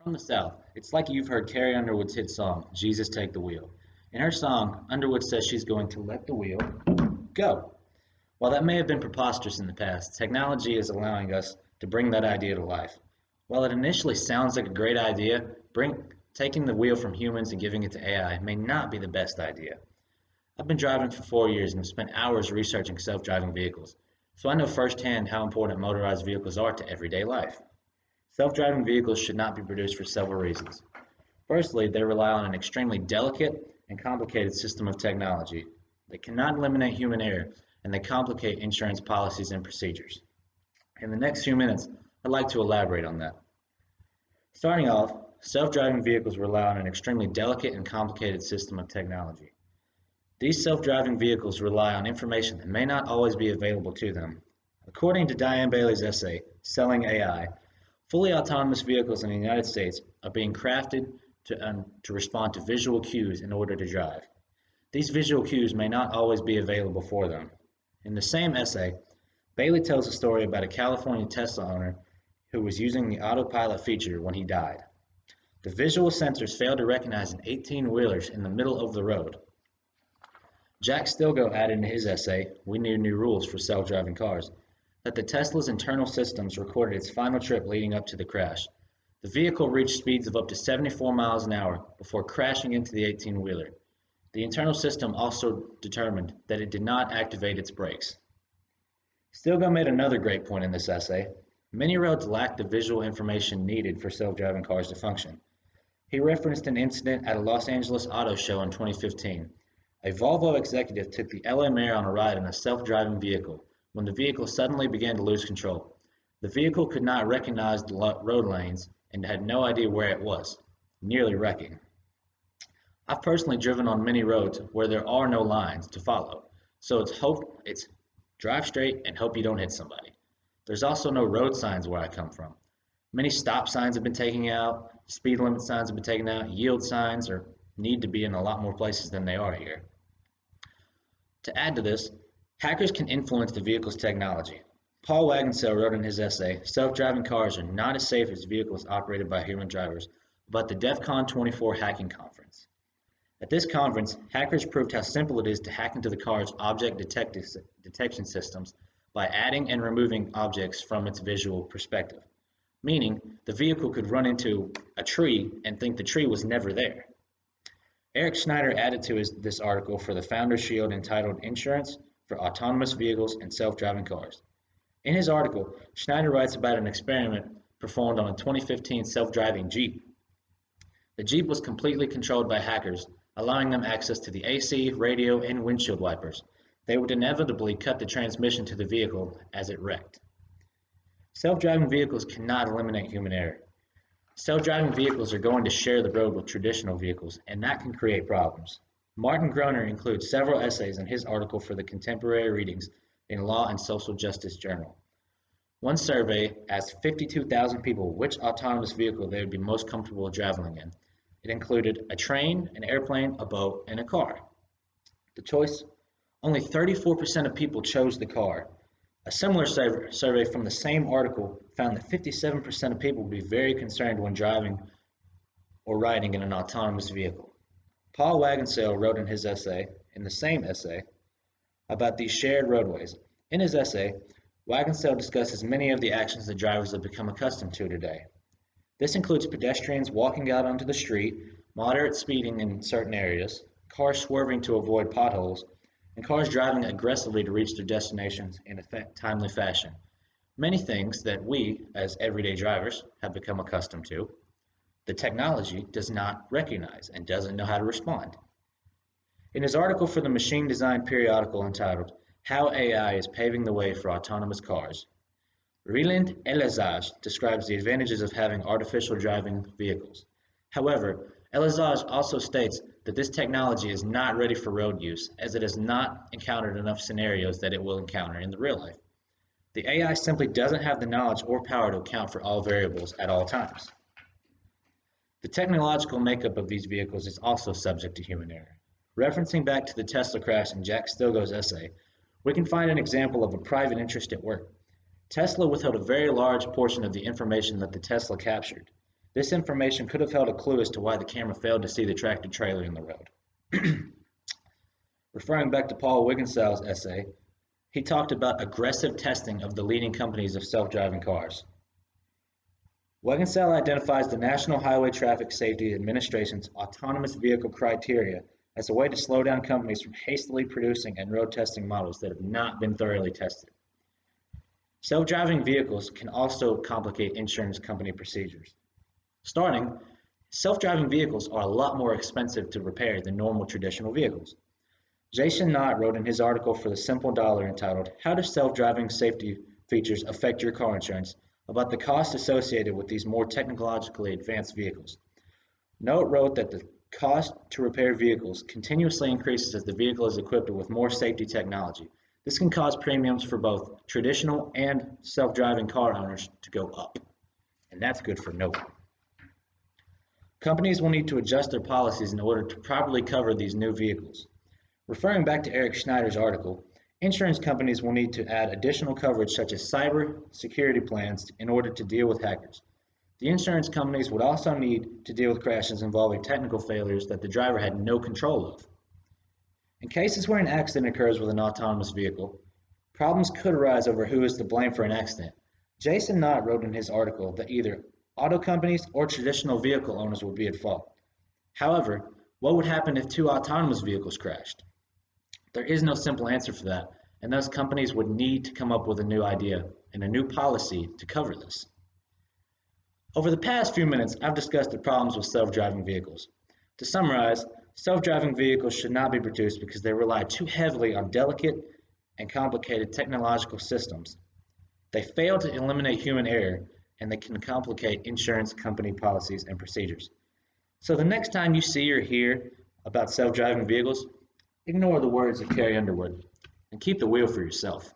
From the South, it's like you've heard Carrie Underwood's hit song, Jesus Take the Wheel. In her song, Underwood says she's going to let the wheel go. While that may have been preposterous in the past, technology is allowing us to bring that idea to life. While it initially sounds like a great idea, taking the wheel from humans and giving it to AI may not be the best idea. I've been driving for 4 years and have spent hours researching self-driving vehicles, so I know firsthand how important motorized vehicles are to everyday life. Self-driving vehicles should not be produced for several reasons. Firstly, they rely on an extremely delicate and complicated system of technology. They cannot eliminate human error, and they complicate insurance policies and procedures. In the next few minutes, I'd like to elaborate on that. Starting off, self-driving vehicles rely on an extremely delicate and complicated system of technology. These self-driving vehicles rely on information that may not always be available to them. According to Diane Bailey's essay, Selling AI, fully autonomous vehicles in the United States are being crafted to respond to visual cues in order to drive. These visual cues may not always be available for them. In the same essay, Bailey tells a story about a California Tesla owner who was using the autopilot feature when he died. The visual sensors failed to recognize an 18-wheeler in the middle of the road. Jack Stilgo added in his essay, We Need New Rules for Self-Driving Cars, that the Tesla's internal systems recorded its final trip leading up to the crash. The vehicle reached speeds of up to 74 miles an hour before crashing into the 18-wheeler. The internal system also determined that it did not activate its brakes. Stilgo made another great point in this essay. Many roads lack the visual information needed for self-driving cars to function. He referenced an incident at a Los Angeles auto show in 2015. A Volvo executive took the LA mayor on a ride in a self-driving vehicle when the vehicle suddenly began to lose control. The vehicle could not recognize the road lanes and had no idea where it was, nearly wrecking. I've personally driven on many roads where there are no lines to follow, so it's drive straight and hope you don't hit somebody. There's also no road signs where I come from. Many stop signs have been taken out, speed limit signs have been taken out, yield signs need to be in a lot more places than they are here. To add to this, hackers can influence the vehicle's technology. Paul Wagensell wrote in his essay, Self-Driving Cars Are Not as Safe as Vehicles Operated by Human Drivers, about the DEF CON 24 hacking conference. At this conference, hackers proved how simple it is to hack into the car's object detection systems by adding and removing objects from its visual perspective, meaning the vehicle could run into a tree and think the tree was never there. Eric Schneider added to this article for the Founders Shield entitled Insurance for Autonomous Vehicles and Self-Driving Cars. In his article, Schneider writes about an experiment performed on a 2015 self-driving Jeep. The Jeep was completely controlled by hackers, allowing them access to the AC, radio, and windshield wipers. They would inevitably cut the transmission to the vehicle as it wrecked. Self-driving vehicles cannot eliminate human error. Self-driving vehicles are going to share the road with traditional vehicles, and that can create problems. Martin Groner includes several essays in his article for the Contemporary Readings in Law and Social Justice Journal. One survey asked 52,000 people which autonomous vehicle they would be most comfortable traveling in. It included a train, an airplane, a boat, and a car. The choice? Only 34% of people chose the car. A similar survey from the same article found that 57% of people would be very concerned when driving or riding in an autonomous vehicle. Paul Wagensell wrote in his essay, in the same essay, about these shared roadways. In his essay, Wagensell discusses many of the actions that drivers have become accustomed to today. This includes pedestrians walking out onto the street, moderate speeding in certain areas, cars swerving to avoid potholes, and cars driving aggressively to reach their destinations in a timely fashion. Many things that we, as everyday drivers, have become accustomed to. The technology does not recognize and doesn't know how to respond. In his article for the Machine Design periodical entitled, How AI is Paving the Way for Autonomous Cars, Roland Elazage describes the advantages of having artificial driving vehicles. However, Elazage also states that this technology is not ready for road use, as it has not encountered enough scenarios that it will encounter in the real life. The AI simply doesn't have the knowledge or power to account for all variables at all times. The technological makeup of these vehicles is also subject to human error. Referencing back to the Tesla crash in Jack Stilgo's essay, we can find an example of a private interest at work. Tesla withheld a very large portion of the information that the Tesla captured. This information could have held a clue as to why the camera failed to see the tractor trailer in the road. Referring back to Paul Wigginsal's essay, he talked about aggressive testing of the leading companies of self-driving cars. Wigginsall identifies the National Highway Traffic Safety Administration's autonomous vehicle criteria as a way to slow down companies from hastily producing and road testing models that have not been thoroughly tested. Self-driving vehicles can also complicate insurance company procedures. Starting, self-driving vehicles are a lot more expensive to repair than normal traditional vehicles. Jason Knott wrote in his article for the Simple Dollar entitled, "How do self-driving safety features affect your car insurance?" about the cost associated with these more technologically advanced vehicles. Knott wrote that the cost to repair vehicles continuously increases as the vehicle is equipped with more safety technology. This can cause premiums for both traditional and self-driving car owners to go up. And that's good for no one. Companies will need to adjust their policies in order to properly cover these new vehicles. Referring back to Eric Schneider's article, insurance companies will need to add additional coverage such as cyber security plans in order to deal with hackers. The insurance companies would also need to deal with crashes involving technical failures that the driver had no control of. In cases where an accident occurs with an autonomous vehicle, problems could arise over who is to blame for an accident. Jason Knott wrote in his article that either auto companies or traditional vehicle owners would be at fault. However, what would happen if two autonomous vehicles crashed? There is no simple answer for that, and thus companies would need to come up with a new idea and a new policy to cover this. Over the past few minutes, I've discussed the problems with self-driving vehicles. To summarize, self-driving vehicles should not be produced because they rely too heavily on delicate and complicated technological systems. They fail to eliminate human error, and they can complicate insurance company policies and procedures. So the next time you see or hear about self-driving vehicles, ignore the words of Carrie Underwood and keep the wheel for yourself.